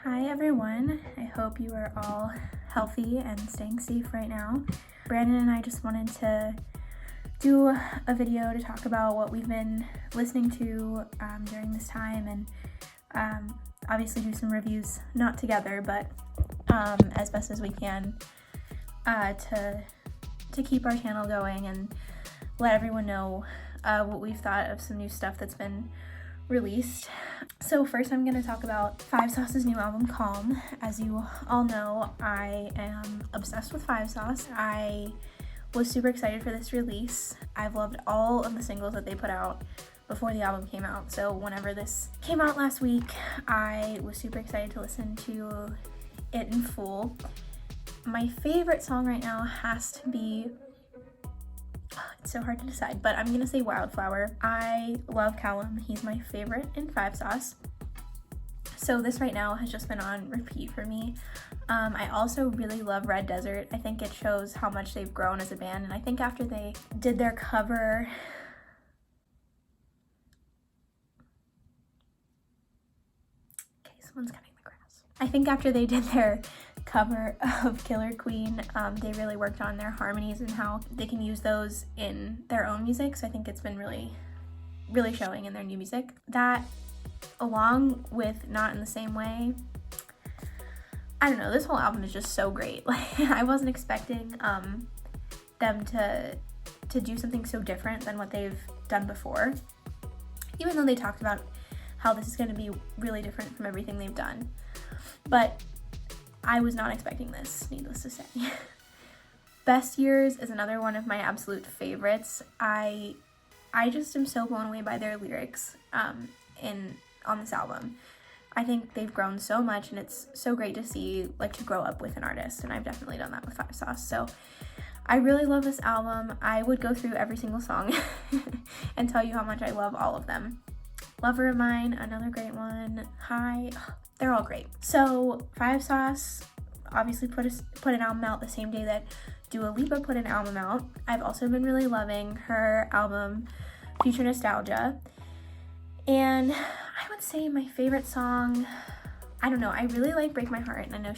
Hi everyone, I hope you are all healthy and staying safe right now. Brandon and I just wanted to do a video to talk about what we've been listening to during this time, and obviously do some reviews, not together, but as best as we can to keep our channel going and let everyone know what we've thought of some new stuff that's been released. So first I'm going to talk about Five Sauce's new album, Calm. As you all know, I am obsessed with Five Sauce. I was super excited for this release. I've loved all of the singles that they put out before the album came out. So whenever this came out last week, I was super excited to listen to it in full. My favorite song right now has to be, it's so hard to decide, but I'm gonna say Wildflower. I love Callum. He's my favorite in Five Sauce. So this right now has just been on repeat for me. I also really love Red Desert. I think it shows how much they've grown as a band, and I think after they did their cover, okay, someone's cutting the grass. I think after they did their cover of Killer Queen, they really worked on their harmonies and how they can use those in their own music. So I think it's been really showing in their new music. That, along with Not in the Same Way, I don't know, this whole album is just so great. Like, I wasn't expecting them to do something so different than what they've done before, even though they talked about how this is going to be really different from everything they've done. But I was not expecting this, needless to say. Best Years is another one of my absolute favorites. I just am so blown away by their lyrics on this album. I think they've grown so much, and it's so great to see, like, to grow up with an artist, and I've definitely done that with Five Sauce. So I really love this album. I would go through every single song and tell you how much I love all of them. Lover of Mine, another great one. Hi, they're all great. So Five Sauce obviously put an album out the same day that Lipa put an album out. I've also been really loving her album Future Nostalgia. And I would say my favorite song, I don't know, I really like Break My Heart, and I know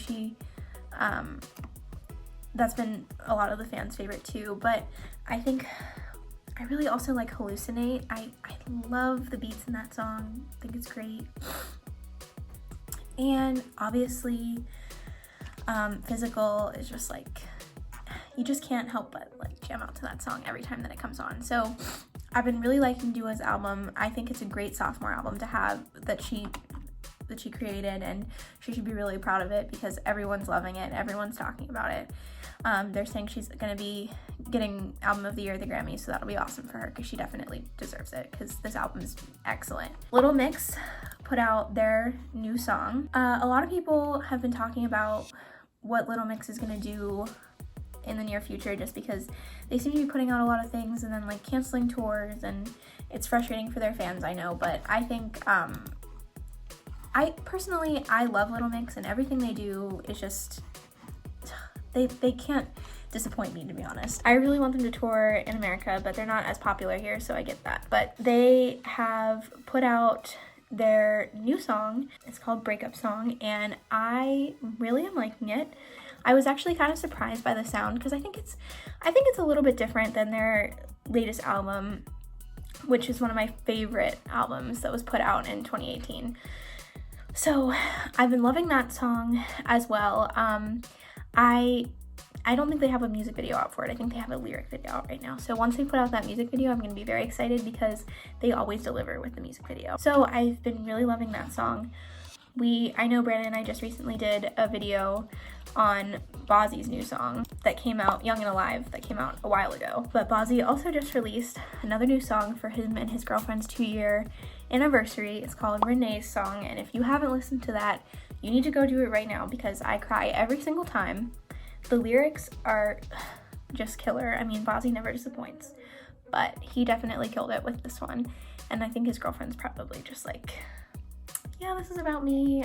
that's been a lot of the fans' favorite too, but I think I really also like Hallucinate. I love the beats in that song. I think it's great. And obviously, Physical is just like, you just can't help but like jam out to that song every time that it comes on. So I've been really liking Dua's album. I think it's a great sophomore album to have that she created, and she should be really proud of it because everyone's loving it. Everyone's talking about it. They're saying she's gonna be getting Album of the Year at the Grammys, so that'll be awesome for her because she definitely deserves it because this album is excellent. Little Mix put out their new song. A lot of people have been talking about what Little Mix is gonna do in the near future, just because they seem to be putting out a lot of things and then like canceling tours, and it's frustrating for their fans, I know, but I think I personally love Little Mix, and everything they do is just, they can't disappoint me, to be honest. I really want them to tour in America, but they're not as popular here, so I get that. But they have put out their new song. It's called Breakup Song, and I really am liking it. I was actually kind of surprised by the sound because I think it's a little bit different than their latest album, which is one of my favorite albums that was put out in 2018. So I've been loving that song as well. I don't think they have a music video out for it. I think they have a lyric video out right now. So once they put out that music video, I'm going to be very excited because they always deliver with the music video. So I've been really loving that song. I know Branden and I just recently did a video on Bazzi's new song that came out, Young and Alive, that came out a while ago. But Bazzi also just released another new song for him and his girlfriend's 2-year anniversary. It's called Renee's Song, and if you haven't listened to that, you need to go do it right now because I cry every single time. The lyrics are just killer. I mean, Bazzi never disappoints, but he definitely killed it with this one, and I think his girlfriend's probably just like, yeah, this is about me.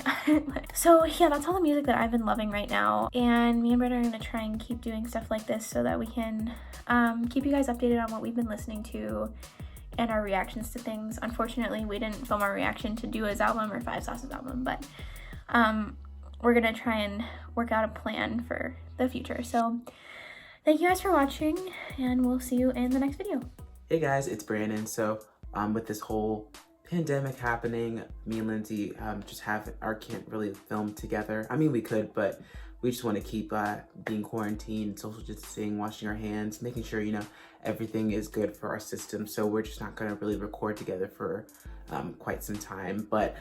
So yeah, that's all the music that I've been loving right now, and me and Branden are gonna try and keep doing stuff like this so that we can keep you guys updated on what we've been listening to and our reactions to things. Unfortunately, we didn't film our reaction to Dua's album or Five Sauce's album, but we're gonna try and work out a plan for the future. So thank you guys for watching, and we'll see you in the next video. Hey guys, it's Brandon. So with this whole pandemic happening, me and Lindsey can't really film together. I mean, we could, but we just want to keep being quarantined, social distancing, washing our hands, making sure, you know, everything is good for our system. So we're just not going to really record together for quite some time. But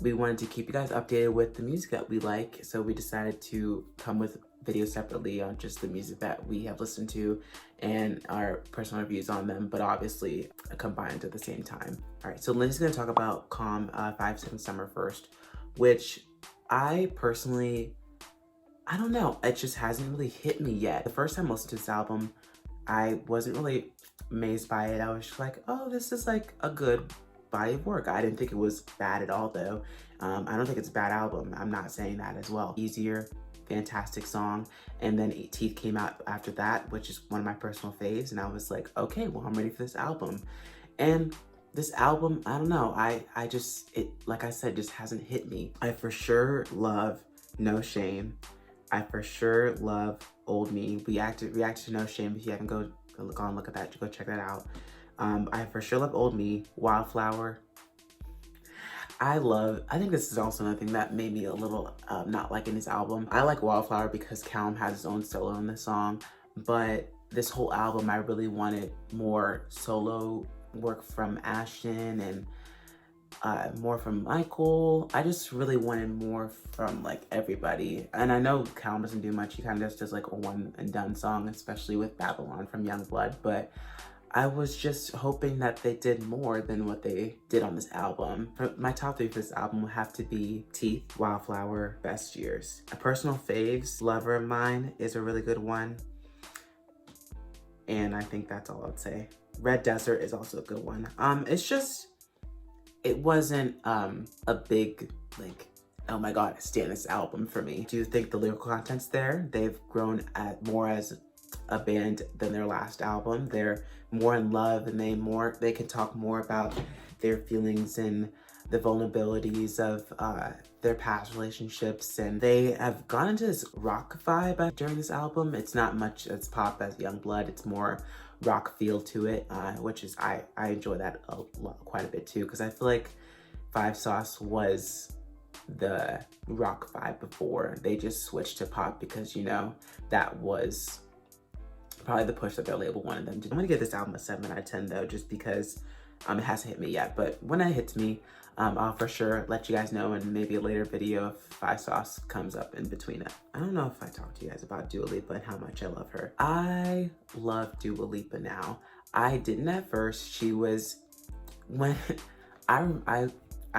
we wanted to keep you guys updated with the music that we like. So we decided to come with videos separately on just the music that we have listened to and our personal reviews on them, but obviously combined at the same time. All right, so Lindsey's gonna talk about Calm 5 Seconds Summer first, which I personally, I don't know, it just hasn't really hit me yet. The first time I listened to this album, I wasn't really amazed by it. I was just like, oh, this is like a good body of work. I didn't think it was bad at all though. I don't think it's a bad album. I'm not saying that as well. Easier, fantastic song. And then Teeth came out after that, which is one of my personal faves. And I was like, okay, well, I'm ready for this album. And this album, I don't know, it, like I said, just hasn't hit me. I for sure love No Shame. I for sure love Old Me. We reacted to No Shame. If you haven't, go look at that, go check that out. I for sure love Old Me. Wildflower. I think this is also another thing that made me a little not liking this album. I like Wildflower because Callum has his own solo in the song, but this whole album I really wanted more solo work from Ashton and more from Michael. I just really wanted more from like everybody. And I know Callum doesn't do much. He kind of just does like a one and done song, especially with Babylon from Youngblood, but I was just hoping that they did more than what they did on this album. My top 3 for this album would have to be Teeth, Wildflower, Best Years. A personal faves, Lover of Mine is a really good one. And I think that's all I'd say. Red Desert is also a good one. It wasn't a big, like, oh my God, I stand this album for me. Do you think the lyrical content's there? They've grown more as a band than their last album. They're more in love and they can talk more about their feelings and the vulnerabilities of their past relationships, and they have gone into this rock vibe during this album. It's not much as pop as Youngblood. It's more rock feel to it, which is I enjoy that quite a bit too, because I feel like Five Sauce was the rock vibe before they just switched to pop, because, you know, that was probably the push that their label wanted them to. I'm gonna give this album a 7 out of 10 though, just because it hasn't hit me yet. But when it hits me, I'll for sure let you guys know in maybe a later video if Five Sauce comes up in between it. I don't know if I talked to you guys about Dua Lipa and how much I love her. I love Dua Lipa now. I didn't at first. She was, when I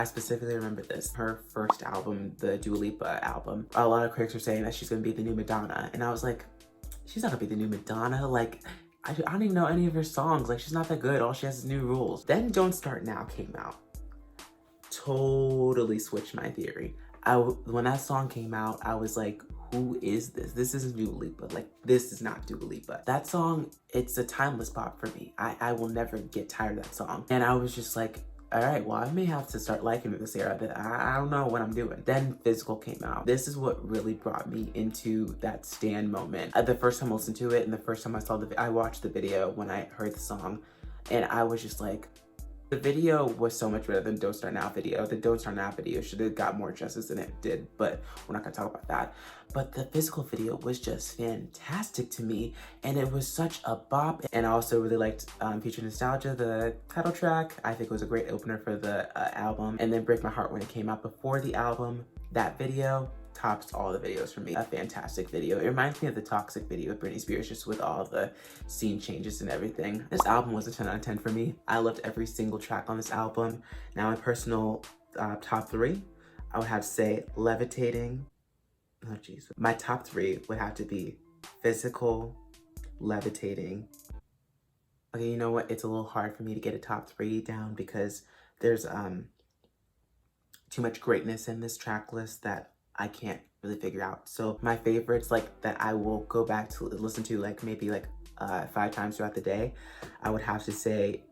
specifically remember this, her first album, the Dua Lipa album, a lot of critics were saying that she's gonna be the new Madonna, and I was like, she's not gonna be the new Madonna. Like, I don't even know any of her songs. Like, she's not that good. All she has is New Rules. Then Don't Start Now came out. Totally switched my theory. When that song came out, I was like, who is this? This isn't Dua Lipa. Like, this is not Dua Lipa. That song, it's a timeless pop for me. I will never get tired of that song. And I was just like, all right, well, I may have to start liking this era. I don't know what I'm doing. Then Physical came out. This is what really brought me into that stan moment. The first time I listened to it and the first time I watched the video when I heard the song, and I was just like, the video was so much better than Don't Start Now video. The Don't Start Now video should have got more justice than it did, but we're not gonna talk about that. But the Physical video was just fantastic to me, and it was such a bop. And I also really liked Future Nostalgia, the title track. I think it was a great opener for the album. And then Break My Heart when it came out before the album. That video tops all the videos for me. A fantastic video. It reminds me of the Toxic video with Britney Spears, just with all the scene changes and everything. This album was a 10 out of 10 for me. I loved every single track on this album. Now, my personal top 3, I would have to say Levitating. Oh jeez. My top 3 would have to be Physical, Levitating. Okay, you know what? It's a little hard for me to get a top 3 down because there's too much greatness in this track list that I can't really figure out. So my favorites, like, that I will go back to listen to, like, maybe like 5 times throughout the day, I would have to say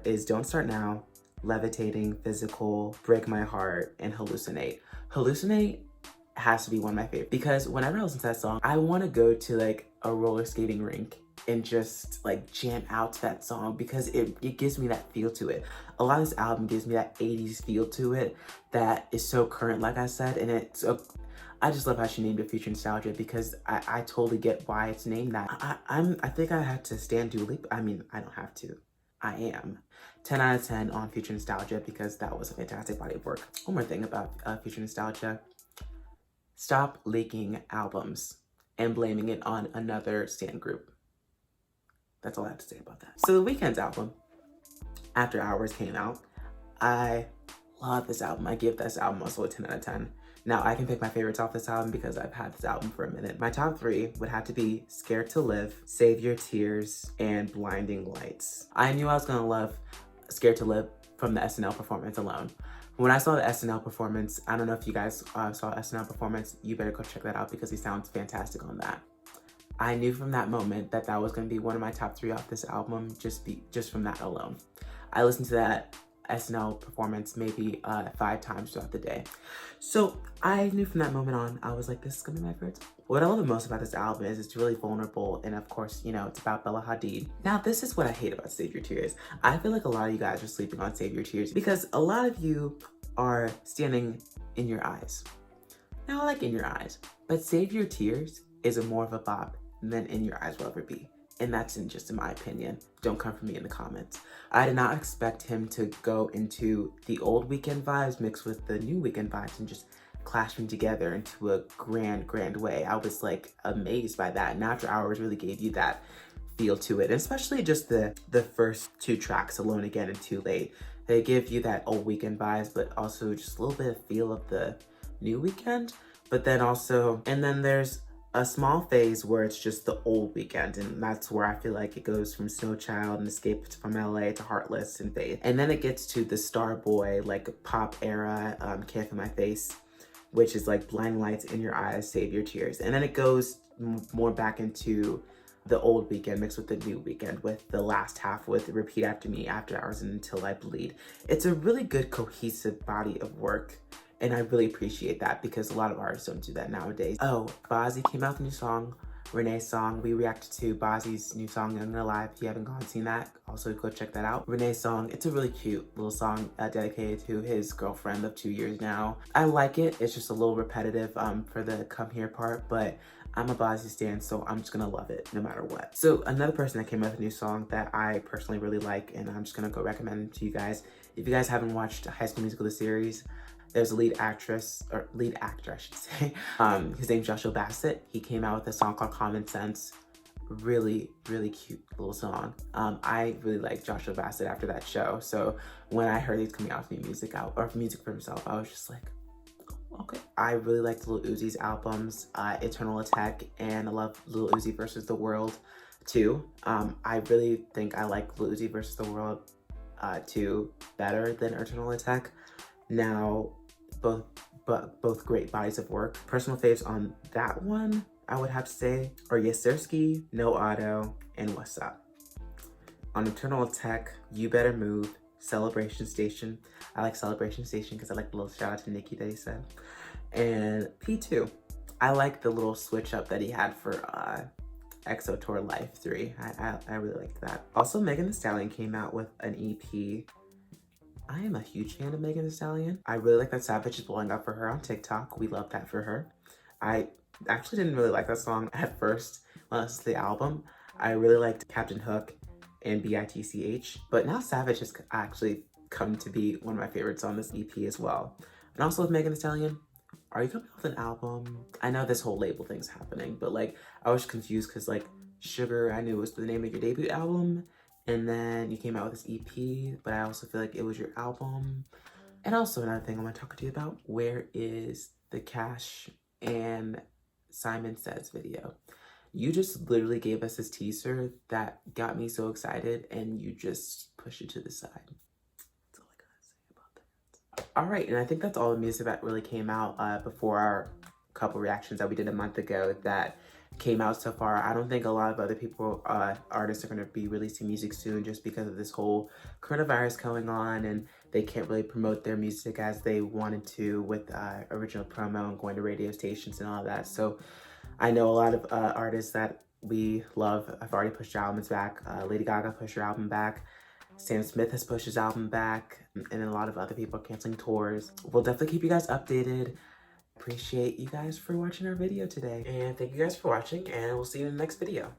is Don't Start Now, Levitating, Physical, Break My Heart, and Hallucinate. Hallucinate has to be one of my favorites, because whenever I listen to that song, I want to go to like a roller skating rink and just like jam out to that song, because it gives me that feel to it. A lot of this album gives me that 80s feel to it that is so current, like I said, and I just love how she named it Future Nostalgia, because I totally get why it's named that. I think I had to stand Dua Lipa. I mean, I don't have to. I am. 10 out of 10 on Future Nostalgia, because that was a fantastic body of work. One more thing about Future Nostalgia. Stop leaking albums and blaming it on another stan group. That's all I have to say about that. So the Weeknd's album, After Hours, came out. I love this album. I give this album also a 10 out of 10. Now, I can pick my favorites off this album because I've had this album for a minute. My top 3 would have to be Scared to Live, Save Your Tears, and Blinding Lights. I knew I was gonna love Scared to Live from the SNL performance alone. When I saw the SNL performance, I don't know if you guys saw SNL performance, you better go check that out because he sounds fantastic on that. I knew from that moment that that was gonna be one of my top 3 off this album, just from that alone. I listened to that SNL performance maybe 5 times throughout the day. So I knew from that moment on, I was like, this is gonna be my favorite. What I love the most about this album is it's really vulnerable, and of course, you know, it's about Bella Hadid. Now, this is what I hate about Save Your Tears. I feel like a lot of you guys are sleeping on Save Your Tears because a lot of you are standing in your eyes. Now, I like In Your Eyes, but Save Your Tears is more of a bop than In Your Eyes will ever be. And that's just in my opinion. Don't come for me in the comments. I did not expect him to go into the old Weeknd vibes mixed with the new Weeknd vibes and just clash them together into a grand way. I was like amazed by that. And After Hours really gave you that feel to it, and especially just the first 2 tracks, Alone Again and Too Late. They give you that old Weeknd vibes, but also just a little bit of feel of the new Weeknd. But then also, and then there's a small phase where it's just the old Weeknd, and that's where I feel like it goes from Snow Child and Escape from LA to Heartless and Faith. And then it gets to the Starboy, like pop era, Can't Feel My Face, which is like Blinding Lights, In Your Eyes, Save Your Tears. And then it goes more back into the old Weeknd mixed with the new Weeknd, with the last half with Repeat After Me, After Hours, and Until I Bleed. It's a really good cohesive body of work. And I really appreciate that because a lot of artists don't do that nowadays. Oh, Bazzi came out with a new song, Renee's song. We reacted to Bazzi's new song, Young and Alive. If you haven't gone and seen that, also go check that out. Renee's song, it's a really cute little song dedicated to his girlfriend of 2 years now. I like it. It's just a little repetitive for the come here part, but I'm a Bazzi stan, so I'm just gonna love it no matter what. So another person that came out with a new song that I personally really like, and I'm just gonna go recommend it to you guys. If you guys haven't watched High School Musical, the series, there's a lead actor, I should say. His name's Joshua Bassett. He came out with a song called Common Sense. Really cute little song. I really liked Joshua Bassett after that show. So when I heard he's coming out with new music for himself, I was just like, okay. I really liked Lil Uzi's albums, Eternal Atake, and I love Lil Uzi versus the World too. I really think I like Lil Uzi versus the World 2 better than Eternal Atake. Now, both great bodies of work. Personal faves on that one, I would have to say, are Yasirski, No Auto, and What's Up. On Eternal Atake, You Better Move, Celebration Station. I like Celebration Station because I like the little shout out to Nicki that he said. And P2. I like the little switch up that he had for EXO Tour Life 3. I really liked that. Also, Megan Thee Stallion came out with an EP. I am a huge fan of Megan Thee Stallion. I really like that Savage is blowing up for her on TikTok. We love that for her. I actually didn't really like that song at first when I listened to the album. I really liked Captain Hook and BITCH, but now Savage has actually come to be one of my favorites on this EP as well. And also with Megan Thee Stallion, are you coming out with an album? I know this whole label thing's happening, but like I was confused because like Sugar, I knew it was the name of your debut album, and then you came out with this EP, but I also feel like it was your album. And also another thing I want to talk to you about, where is the Cash and Simon Says video? You just literally gave us this teaser that got me so excited, and you just pushed it to the side. That's all I gotta say about that. All right, and I think that's all the music that really came out before our couple reactions that we did a month ago that came out so far. I don't think a lot of other people, artists, are going to be releasing music soon just because of this whole coronavirus going on, and they can't really promote their music as they wanted to with original promo and going to radio stations and all that. So I know a lot of artists that we love have already pushed their albums back. Lady Gaga pushed her album back. Sam Smith has pushed his album back, and then a lot of other people are canceling tours. We'll definitely keep you guys updated. Appreciate you guys for watching our video today, and thank you guys for watching, and we'll see you in the next video.